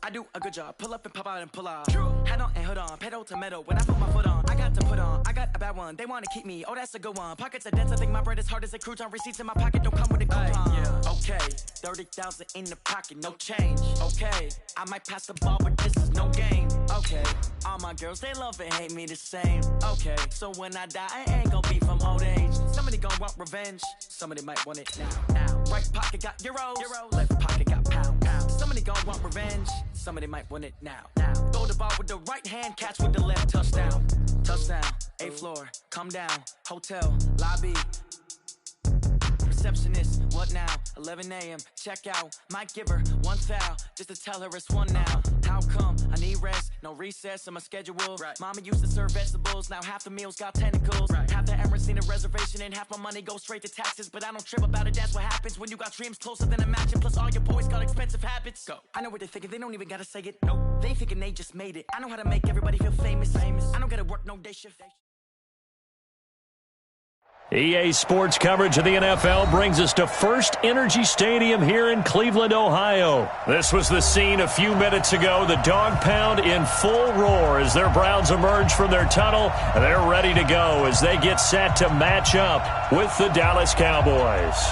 I do a good job. Pull up and pop out and pull out. Head on and hood on, pedal to metal. When I put my foot on, I got to put on. I got a bad one. They want to keep me. Oh, that's a good one. Pockets are dense. I think my bread is hard as a crouton. Receipts in my pocket don't come with a coupon. Yeah. Okay, 30,000 in the pocket, no change. Okay, I might pass the ball, but this is no game. Okay, all my girls they love and hate me the same. Okay, so when I die, I ain't gonna be from old age. Somebody gonna want revenge. Somebody might want it now. Right pocket got euros. Left pocket got pound. Somebody gonna want revenge. Somebody might want it now. Throw the ball with the right hand, catch with the left. Touchdown. 8th floor, come down. Hotel, lobby. Receptionist, what now? 11 a.m. check out. Might give her one foul just to tell her it's one now. How come? I need rest, no recess in my schedule. Right. Mama used to serve vegetables, now half the meals got tentacles. Right. Half the Emirates seen a reservation and half my money goes straight to taxes. But I don't trip about it, that's what happens when you got dreams closer than a match. And plus all your boys got expensive habits. Go. I know what they're thinking, they don't even gotta say it. Nope. They thinking they just made it. I know how to make everybody feel famous. I don't gotta work no day shift. EA Sports coverage of the NFL brings us to First Energy Stadium here in Cleveland, Ohio. This was the scene a few minutes ago. The dog pound in full roar as their Browns emerge from their tunnel. And they're ready to go as they get set to match up with the Dallas Cowboys.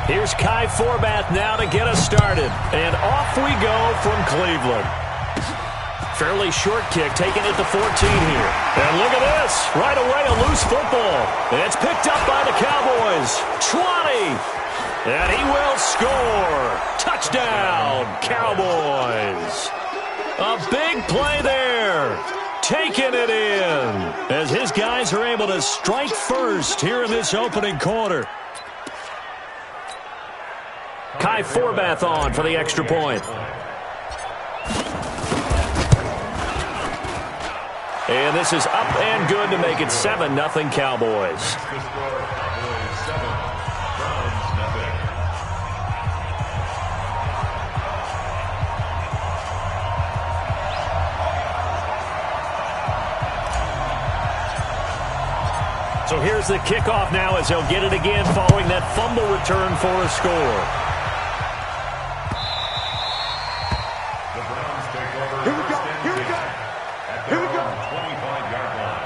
Here's Kai Forbath now to get us started. And off we go from Cleveland. Fairly short kick, taken at the 14 here. And look at this. Right away, a loose football. And it's picked up by the Cowboys. 20. And he will score. Touchdown, Cowboys. A big play there. Taking it in. As his guys are able to strike first here in this opening quarter. Kai Forbath on for the extra point. And this is up and good to make it 7-0 Cowboys. So here's the kickoff now as he'll get it again following that fumble return for a score. Here we go. 25-yard line.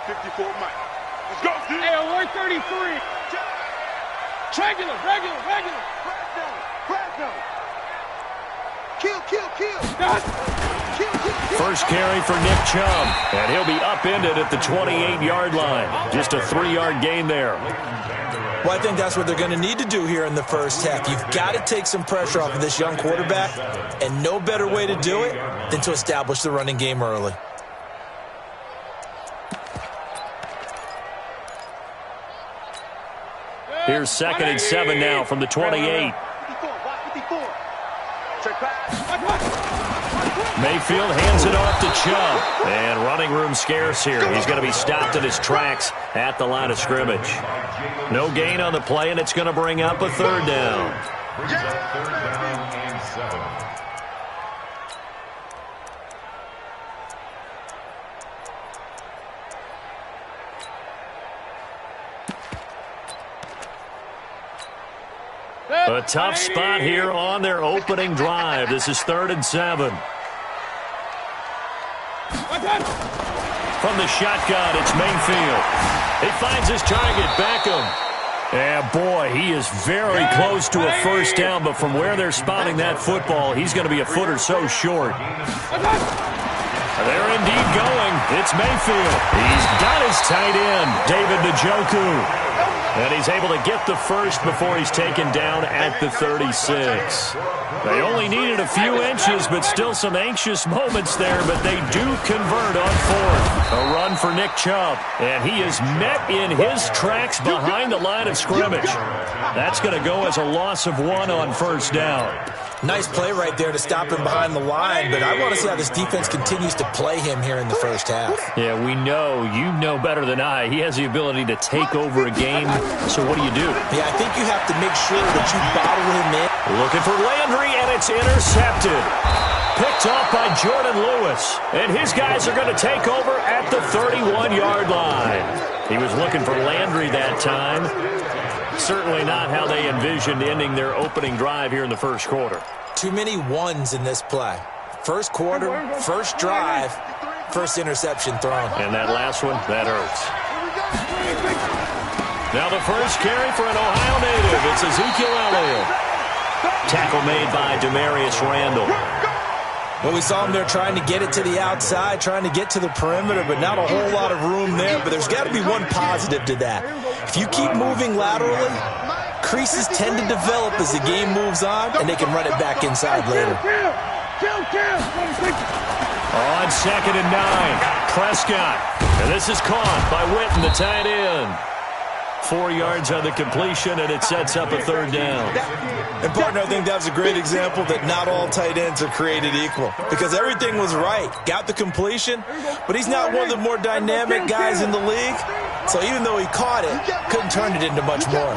Let's go, dude. Hey, alert 33. Regular. Kill. First carry for Nick Chubb, and he'll be upended at the 28-yard line. Just a 3-yard gain there. Well, I think that's what they're going to need to do here in the first half. You've got to take some pressure off of this young quarterback, and no better way to do it than to establish the running game early. Here's 2nd and 7 now from the 28. Mayfield hands it off to Chubb. And running room scarce here. He's going to be stopped in his tracks at the line of scrimmage. No gain on the play, and it's going to bring up a 3rd down. Brings up 3rd down and 7. A tough spot here on their opening drive. This is 3rd and 7. From the shotgun, it's Mayfield. He finds his target, Beckham. And, boy, he is very close to a first down, but from where they're spotting that football, he's going to be a foot or so short. They're indeed going. It's Mayfield. He's got his tight end, David Njoku. And he's able to get the first before he's taken down at the 36. They only needed a few inches, but still some anxious moments there, but they do convert on 4th. A run for Nick Chubb, and he is met in his tracks behind the line of scrimmage. That's going to go as a loss of 1 on first down. Nice play right there to stop him behind the line, but I want to see how this defense continues to play him here in the first half. Yeah, we know. You know better than I. He has the ability to take over a game, so what do you do? Yeah, I think you have to make sure that you bottle him in. Looking for Landry, and it's intercepted. Picked off by Jordan Lewis, and his guys are going to take over at the 31-yard line. He was looking for Landry that time. Certainly not how they envisioned ending their opening drive here in the first quarter. Too many ones in this play. First quarter, first drive, first interception thrown. And that last one, that hurts. Now the first carry for an Ohio native. It's Ezekiel Elliott. Tackle made by Demarius Randall. Well, we saw him there trying to get it to the outside, trying to get to the perimeter, but not a whole lot of room there. But there's got to be one positive to that. If you keep moving laterally, creases tend to develop as the game moves on, and they can run it back inside later. On 2nd and 9, Prescott. And this is caught by Witten, the tight end. 4 yards on the completion, and it sets up a 3rd down. And, partner, I think that was a great example that not all tight ends are created equal, because everything was right. Got the completion, but he's not one of the more dynamic guys in the league. So even though he caught it, couldn't turn it into much more.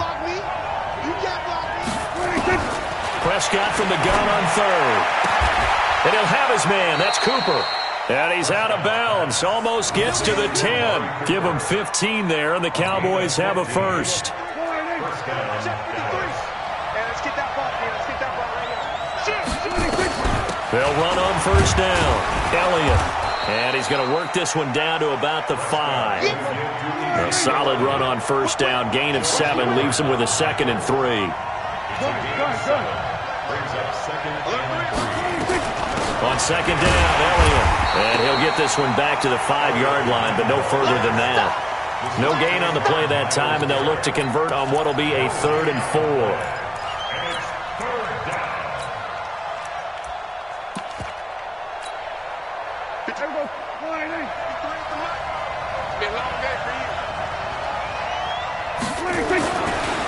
Prescott from the gun on 3rd. And he'll have his man. That's Cooper. And he's out of bounds. Almost gets to the 10. Give him 15 there, and the Cowboys have a first. They'll run on first down. Elliott. And he's going to work this one down to about the 5. A solid run on first down. Gain of 7 leaves him with a 2nd and 3. On 2nd down, Elliott. And he'll get this one back to the 5-yard line, but no further than that. No gain on the play that time, and they'll look to convert on what will be a 3rd and 4.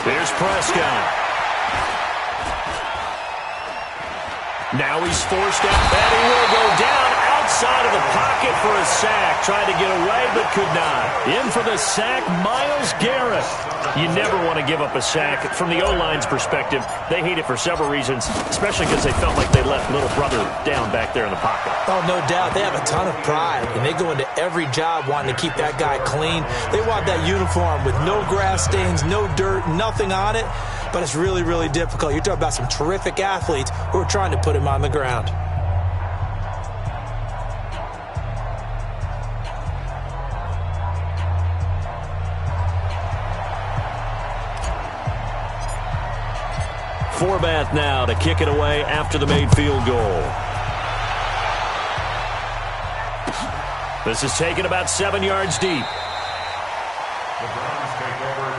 Here's Prescott. Now he's forced out, and he will go down outside of the pocket for a sack. Tried to get away, but could not. In for the sack, Myles Garrett. You never want to give up a sack. From the O-line's perspective, they hate it for several reasons, especially because they felt like they left little brother down back there in the pocket. Oh, no doubt. They have a ton of pride, and they go into every job wanting to keep that guy clean. They want that uniform with no grass stains, no dirt, nothing on it. But it's really, really difficult. You're talking about some terrific athletes who are trying to put him on the ground. Forbath now to kick it away after the made field goal. This is taken about 7 yards deep.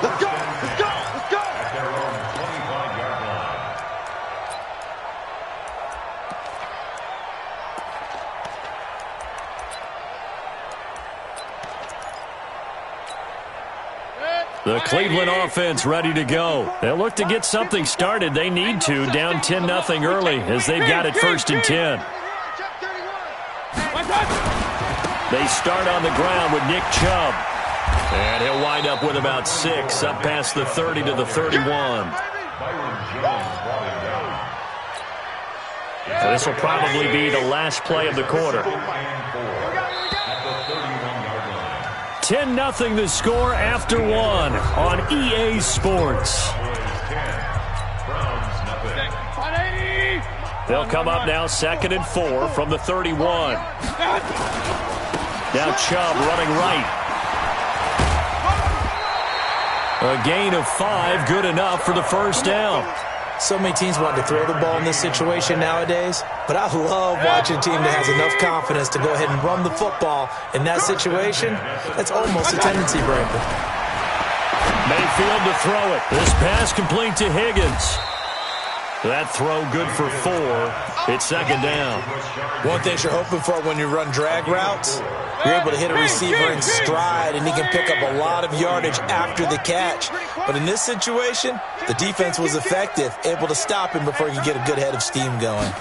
Let's go! Let's go! Let's go! At their own 25-yard line. The Cleveland offense ready to go. They'll look to get something started. They need to, down 10-0 early as they've got it 1st and 10. They start on the ground with Nick Chubb. And he'll wind up with about 6, up past the 30 to the 31. And this will probably be the last play of the quarter. 10-0 the score after 1 on EA Sports. They'll come up now 2nd and 4 from the 31. Now Chubb running right. A gain of 5, good enough for the first down. So many teams want to throw the ball in this situation nowadays, but I love watching a team that has enough confidence to go ahead and run the football in that situation. That's almost a tendency breaker. Mayfield to throw it. This pass complete to Higgins. That throw good for 4. It's 2nd down. One thing you're hoping for when you run drag routes, you're able to hit a receiver in stride, and he can pick up a lot of yardage after the catch. But in this situation, the defense was effective, able to stop him before he could get a good head of steam going.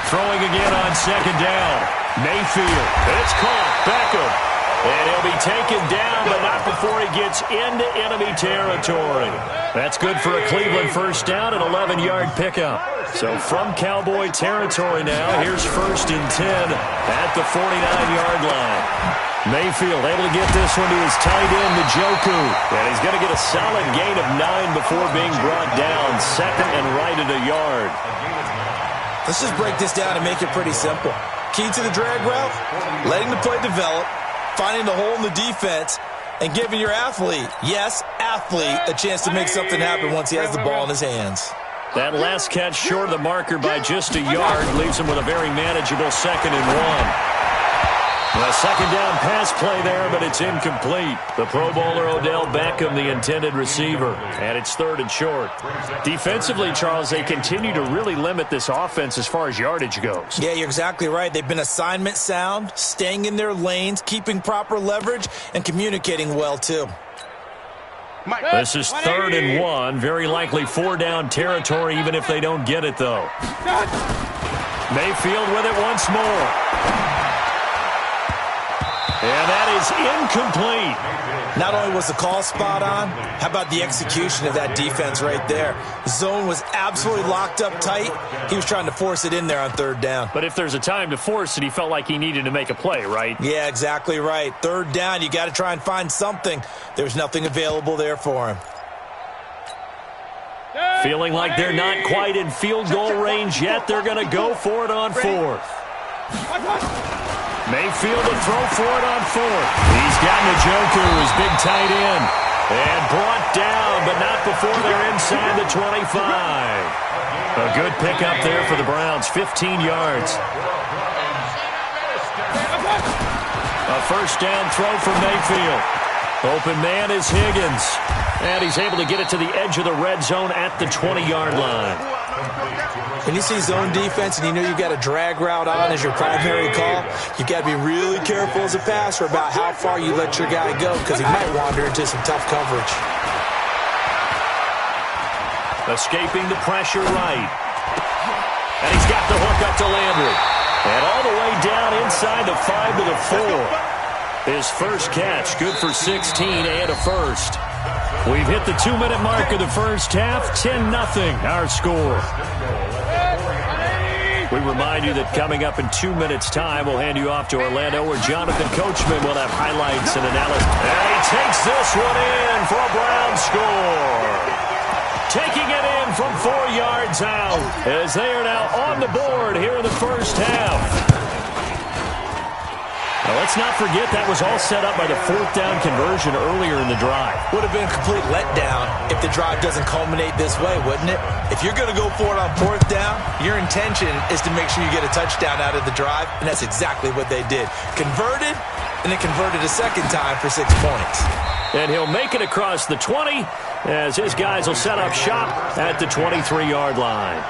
Throwing again on 2nd down. Mayfield. It's caught. Beckham. And he'll be taken down, but not before he gets into enemy territory. That's good for a Cleveland first down, an 11-yard pickup. So from Cowboy territory now, here's 1st and 10 at the 49-yard line. Mayfield able to get this one to his tight end, Njoku. And he's going to get a solid gain of 9 before being brought down. 2nd and right at a yard. Let's just break this down and make it pretty simple. Key to the drag route, letting the play develop, finding the hole in the defense, and giving your athlete, yes, athlete, a chance to make something happen once he has the ball in his hands. That last catch short of the marker by just a yard leaves him with a very manageable 2nd and 1. A 2nd down pass play there, but it's incomplete. The Pro Bowler Odell Beckham, the intended receiver, and it's 3rd and short. Defensively, Charles, they continue to really limit this offense as far as yardage goes. Yeah, you're exactly right. They've been assignment sound, staying in their lanes, keeping proper leverage, and communicating well, too. This is 3rd and 1. Very likely 4-down territory, even if they don't get it, though. Mayfield with it once more. And that is incomplete. Not only was the call spot on, how about the execution of that defense right there? The zone was absolutely locked up tight. He was trying to force it in there on 3rd down. But if there's a time to force it, he felt like he needed to make a play, right? Yeah, exactly right. 3rd down, you got to try and find something. There's nothing available there for him. Feeling like they're not quite in field goal range yet, they're going to go for it on 4th. Mayfield to throw for it on 4th. He's got Njoku, his big tight end. And brought down, but not before they're inside the 25. A good pickup there for the Browns, 15 yards. A 1st down throw from Mayfield. Open man is Higgins. And he's able to get it to the edge of the red zone at the 20-yard line. When you see zone defense and you know you got a drag route on as your primary call, you got to be really careful as a passer about how far you let your guy go because he might wander into some tough coverage. Escaping the pressure right. And he's got the hook up to Landry. And all the way down inside the 5 to the 4. His first catch, good for 16 and a first. We've hit the 2-minute mark of the first half, 10-0 our score. We remind you that coming up in 2 minutes' time, we'll hand you off to Orlando, where Jonathan Coachman will have highlights and analysis. And he takes this one in for a Brown score. Taking it in from 4 yards out, as they are now on the board here in the first half. Now, let's not forget that was all set up by the 4th down conversion earlier in the drive. Would have been a complete letdown if the drive doesn't culminate this way, wouldn't it? If you're going to go for it on 4th down, your intention is to make sure you get a touchdown out of the drive, and that's exactly what they did. Converted, and then converted a second time for 6 points. And he'll make it across the 20 as his guys will set up shop at the 23-yard line.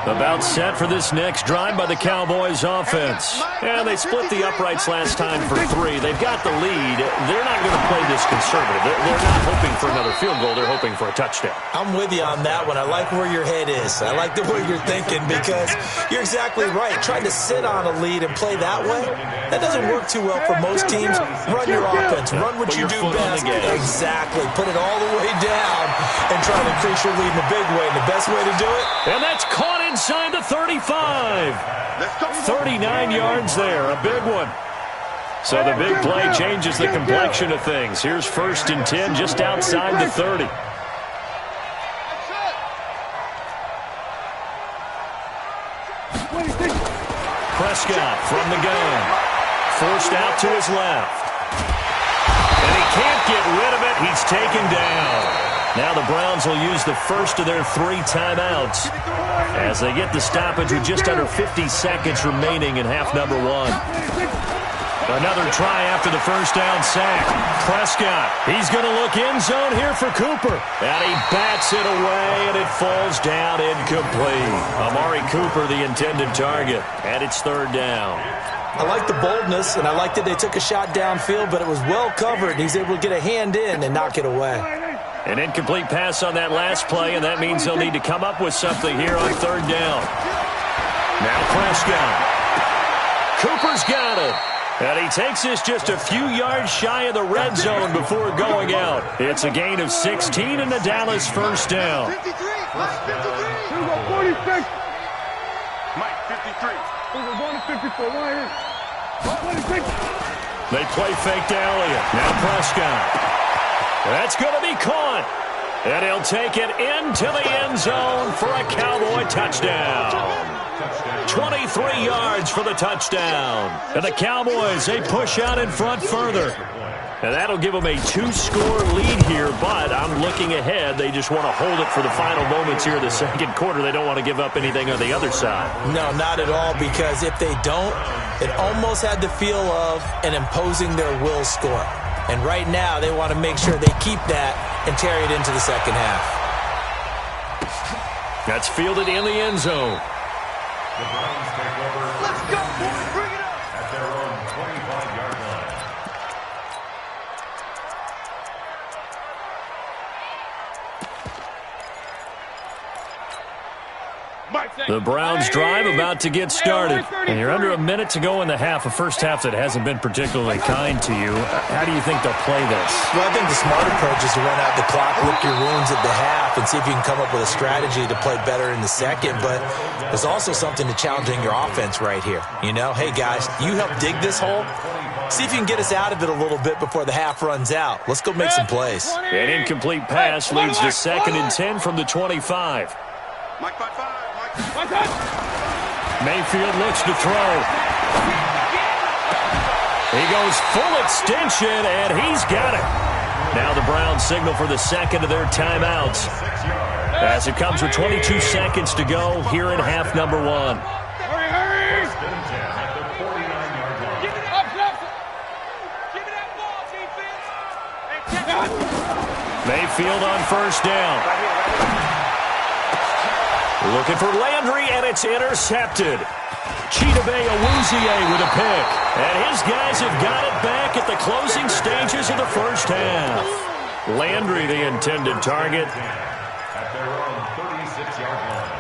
About set for this next drive by the Cowboys offense. And they split the uprights last time for 3. They've got the lead. They're not going to play this conservative. They're not hoping for another field goal. They're hoping for a touchdown. I'm with you on that one. I like where your head is. I like the way you're thinking because you're exactly right. Trying to sit on a lead and play that way, that doesn't work too well for most teams. Run your offense. Run what you do best. Exactly. Put it all the way down and try to increase your lead in a big way. And the best way to do it? And that's caught inside the 35. 39 yards there, a big one. So the big play changes the complexion of things. Here's 1st and 10 just outside the 30. Prescott from the gun. Forced out to his left. And he can't get rid of it. He's taken down. Now the Browns will use the first of their 3 timeouts as they get the stoppage with just under 50 seconds remaining in half number 1. Another try after the first down sack. Prescott, he's going to look end zone here for Cooper. And he bats it away, and it falls down incomplete. Amari Cooper, the intended target, and it's 3rd down. I like the boldness, and I like that they took a shot downfield, but it was well covered. He's able to get a hand in and knock it away. An incomplete pass on that last play, and that means they'll need to come up with something here on 3rd down. Now Prescott. Cooper's got it. And he takes this just a few yards shy of the red zone before going out. It's a gain of 16 and the Dallas first down. 53. Mike 46. Mike 53. We're going to 54. Right here. 26. They play fake to Elliott. Now Prescott. That's going to be caught. And he'll take it into the end zone for a Cowboy touchdown. 23 yards for the touchdown. And the Cowboys, they push out in front further. And that'll give them a 2-score lead here, but I'm looking ahead. They just want to hold it for the final moments here in the second quarter. They don't want to give up anything on the other side. No, not at all, because if they don't, it almost had the feel of an imposing their will score. And right now, they want to make sure they keep that and carry it into the second half. That's fielded in the end zone. The Browns take over. Let's go, boys. Bring it up. At their own 25-yard line. The Browns drive about to get started. And you're under a minute to go in the half, a first half that hasn't been particularly kind to you. How do you think they'll play this? Well, I think the smart approach is to run out the clock, lick your wounds at the half, and see if you can come up with a strategy to play better in the second. But there's also something to challenging your offense right here. You know, hey, guys, you help dig this hole. See if you can get us out of it a little bit before the half runs out. Let's go make some plays. An incomplete pass leads to 2nd and 10 from the 25. Mike 5-5. Mayfield looks to throw. He goes full extension, and he's got it. Now the Browns signal for the second of their timeouts as it comes with 22 seconds to go here in half number 1. Hurry! First and 10 at the 49-yard line. Give it up, Jefferson. Give me that ball, defense. Mayfield on first down. Looking for Landry, and it's intercepted. Chidobe Awuzie with a pick. And his guys have got it back at the closing stages of the first half. Landry, the intended target. At their own 36-yard line.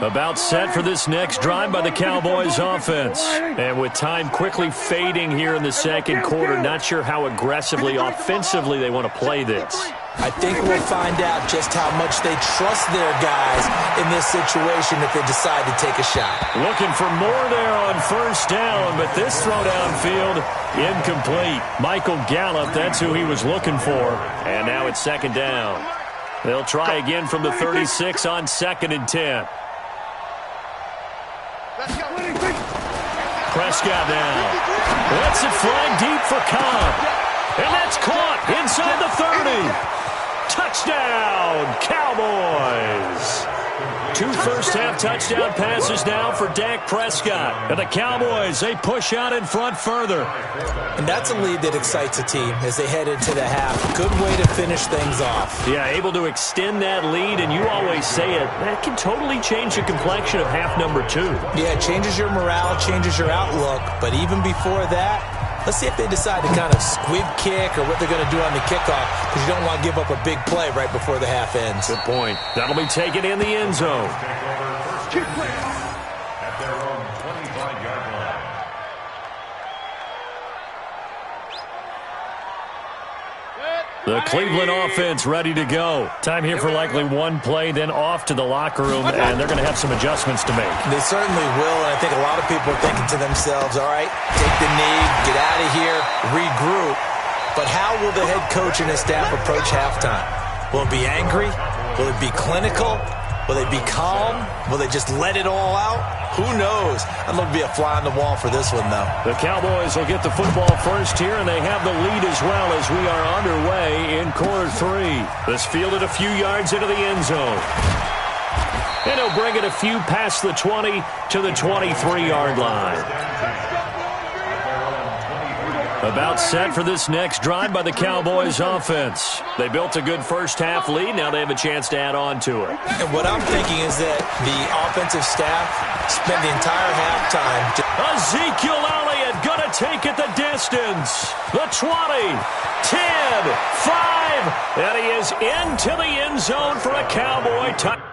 About set for this next drive by the Cowboys offense. And with time quickly fading here in the second quarter, not sure how aggressively, offensively they want to play this. I think we'll find out just how much they trust their guys in this situation if they decide to take a shot. Looking for more there on first down, but this throw downfield, incomplete. Michael Gallup, that's who he was looking for. And now it's 2nd down. They'll try again from the 36 on 2nd and 10. Prescott now. Lets it fly deep for Cobb. And that's caught inside the 30. Touchdown, Cowboys. 2 first-half touchdown passes now for Dak Prescott. And the Cowboys, they push out in front further. And that's a lead that excites a team as they head into the half. Good way to finish things off. Yeah, able to extend that lead, and you always say it, that can totally change the complexion of half number 2. Yeah, it changes your morale, changes your outlook. But even before that, let's see if they decide to kind of squib kick or what they're going to do on the kickoff, because you don't want to give up a big play right before the half ends. Good point. That'll be taken in the end zone. Take over first and 10 at their own 25-yard line. The Cleveland offense ready to go. Time here for likely one play, then off to the locker room, and they're going to have some adjustments to make. They certainly will, and I think a lot of people are thinking to themselves, all right, take the knee, get out of here, regroup. But how will the head coach and his staff approach halftime? Will it be angry? Will it be clinical? Will they be calm? Will they just let it all out? Who knows? I'd love to be a fly on the wall for this one, though. The Cowboys will get the football first here, and they have the lead as well as we are underway in quarter 3. This fielded a few yards into the end zone. And he'll bring it a few past the 20 to the 23-yard line. About set for this next drive by the Cowboys offense. They built a good first-half lead. Now they have a chance to add on to it. And what I'm thinking is that the offensive staff spent the entire halftime. Ezekiel Elliott going to take it the distance. The 20, 10, 5, and he is into the end zone for a Cowboy touchdown.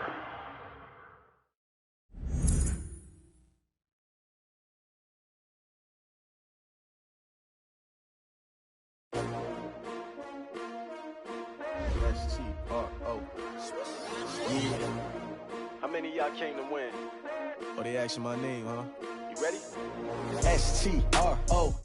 How many of y'all came to win? Oh, they asking my name, huh? You ready? STRO.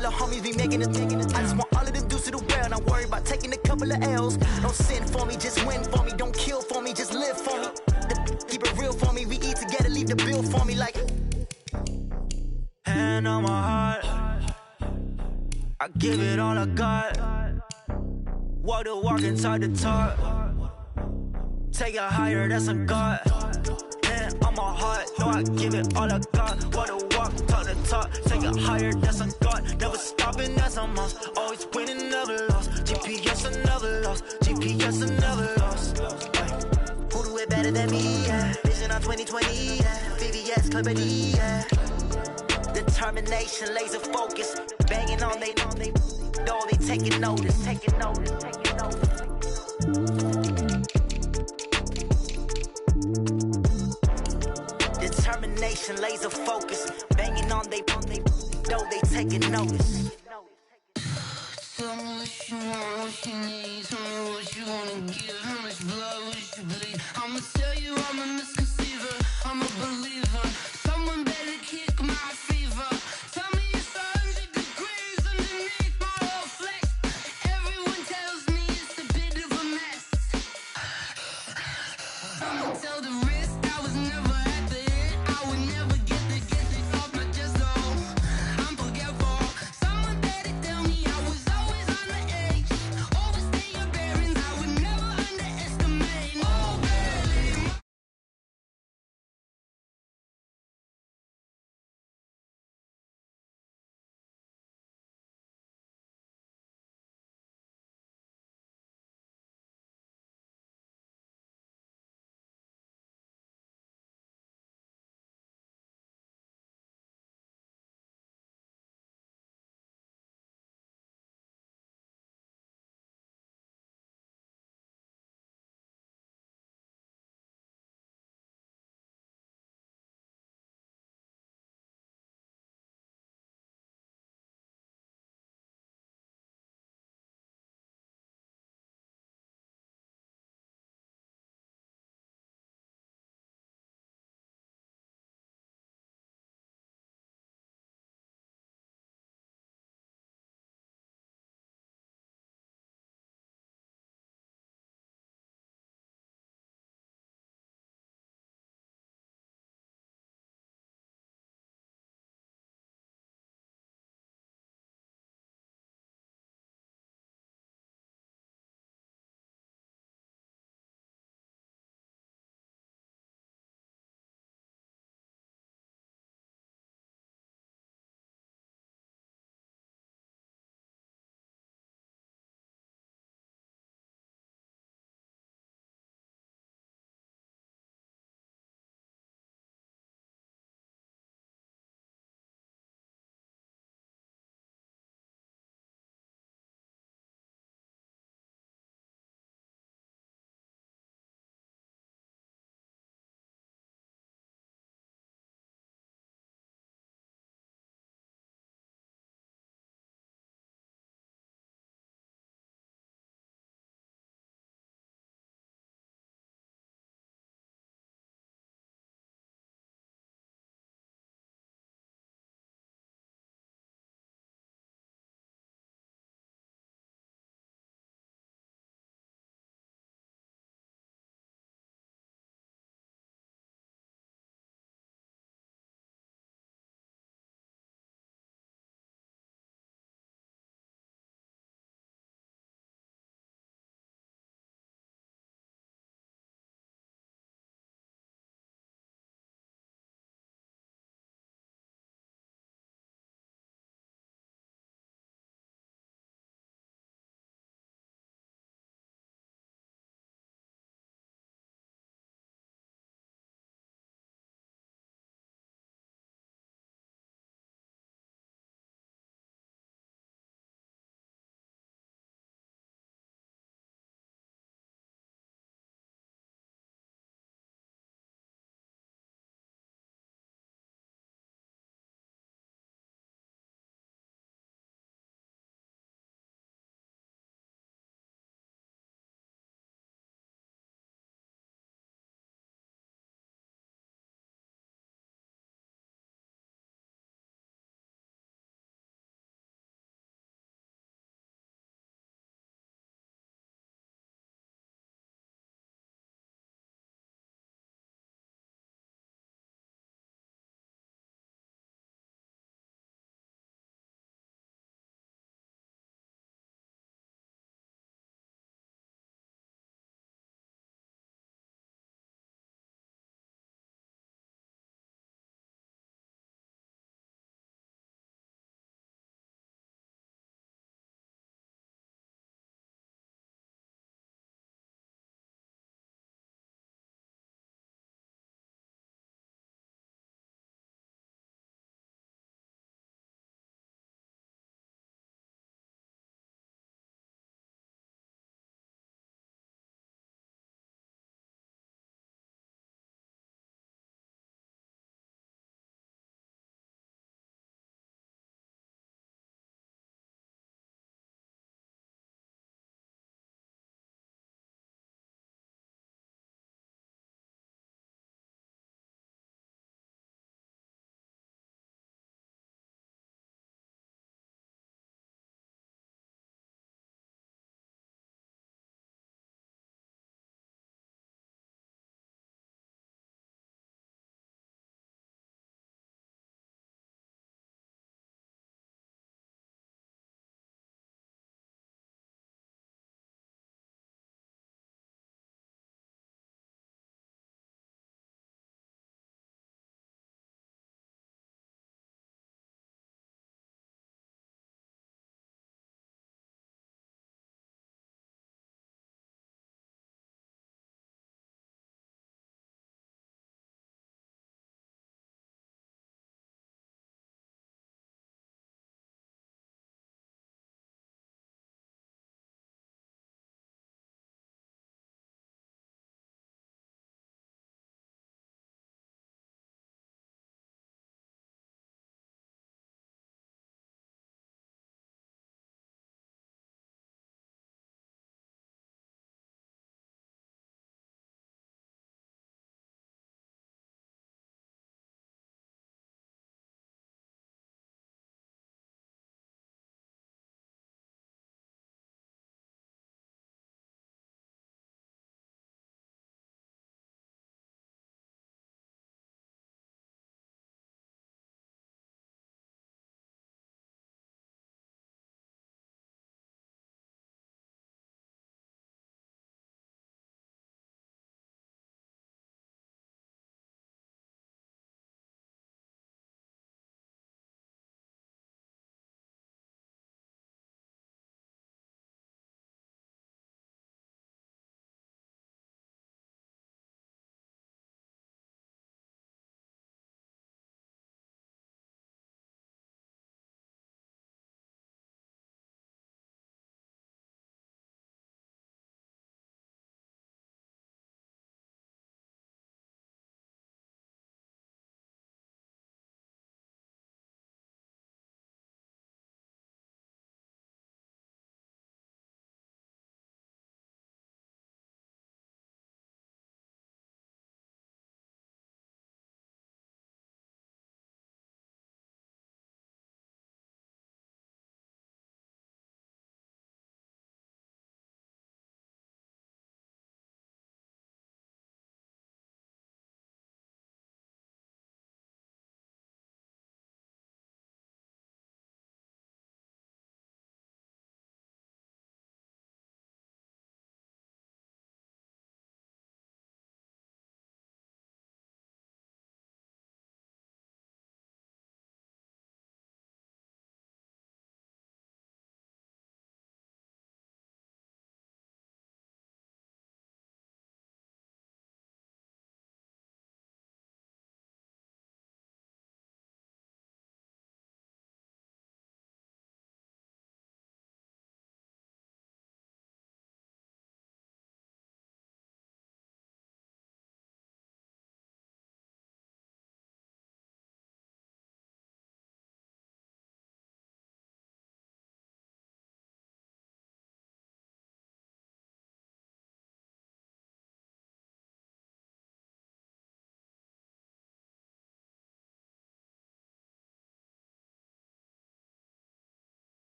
The homies be making it. I just want all of them dudes to the well. Not worry about taking a couple of L's. Don't sin for me, just win for me. Don't kill for me, just live for me. Keep it real for me. We eat together, leave the bill for me like. Hand on my heart, I give it all I got. Walk the walk inside the talk. Take it higher, that's a God. Hand on my heart, no, I give it all I got. Walk the walk, talk the talk. Take it higher, that's a God. Never stopping, that's a must. Always winning, never lost. GPS, I never lost. GPS, I never lost. Who do it better than me? Yeah. Vision on 2020, yeah. VVS, Clarity, yeah. Determination, laser focus, banging on they know they taking notice. Determination, laser focus, banging on they know they taking notice. Tell me what you want, what you need, tell me what you wanna give, how much blood would you bleed?